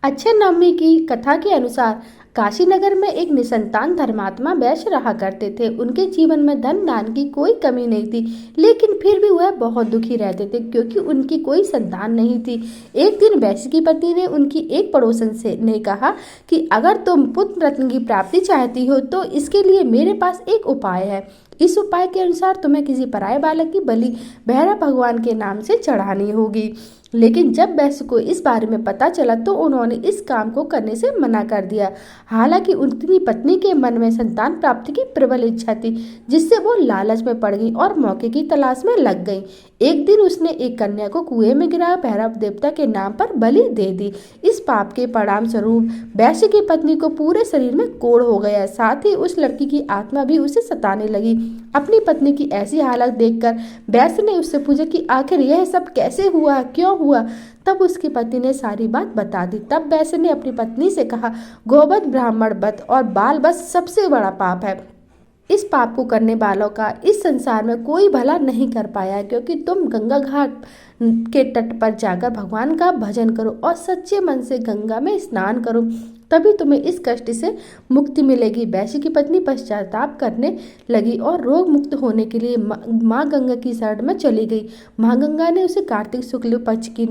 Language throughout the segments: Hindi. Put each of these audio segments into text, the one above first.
अक्षय नवमी की कथा के अनुसार काशी नगर में एक निसंतान धर्मात्मा वैश्य रहा करते थे। उनके जीवन में धन दान की कोई कमी नहीं थी, लेकिन फिर भी वह बहुत दुखी रहते थे क्योंकि उनकी कोई संतान नहीं थी। एक दिन वैश्य की पत्नी ने उनकी एक पड़ोसन से ने कहा कि अगर तुम पुत्र रत्न की प्राप्ति चाहती हो तो इसके लिए मेरे पास एक उपाय है। इस उपाय के अनुसार तुम्हें किसी पराये बालक की बलि भैरव भगवान के नाम से चढ़ानी होगी। लेकिन जब वैश्य को इस बारे में पता चला तो उन्होंने इस काम को करने से मना कर दिया। हालांकि उनकी पत्नी के मन में संतान प्राप्ति की प्रबल इच्छा थी, जिससे वो लालच में पड़ गई और मौके की तलाश में लग गई। एक दिन उसने एक कन्या को कुएं में गिरा भैरव देवता के नाम पर बलि दे दी। इस पाप के परिणाम स्वरूप वैश्य की पत्नी को पूरे शरीर में कोढ़ हो गया। साथ ही उस लड़की की आत्मा भी उसे सताने लगी। अपनी पत्नी की ऐसी हालत देखकर वैश्य ने उससे पूछा कि आखिर यह सब कैसे हुआ, क्यों हुआ। तब उसकी पत्नी ने सारी बात बता दी। तब वैश्य ने अपनी पत्नी से कहा, गोवध ब्राह्मण वध और बाल वध सबसे बड़ा पाप है। इस पाप को करने वालों का इस संसार में कोई भला नहीं कर पाया, क्योंकि तुम गंगा घाट के तट पर जाकर भगवान का भजन करो और सच्चे मन से गंगा में स्नान करो, तभी तुम्हें इस कष्ट से मुक्ति मिलेगी। वैश्य की पत्नी पश्चाताप करने लगी और रोग मुक्त होने के लिए माँ गंगा की शरण में चली गई। माँ गंगा ने उसे कार्तिक शुक्ल पक्ष की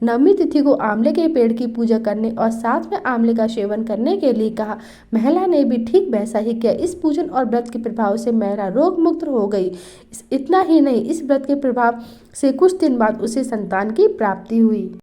नवमी तिथि को आंवले के पेड़ की पूजा करने और साथ में आंवले का सेवन करने के लिए कहा। महिला ने भी ठीक वैसा ही किया। इस पूजन और व्रत के प्रभाव से महिला रोग मुक्त हो गई। इतना ही नहीं, इस व्रत के प्रभाव से कुछ दिन बाद उसे संतान की प्राप्ति हुई।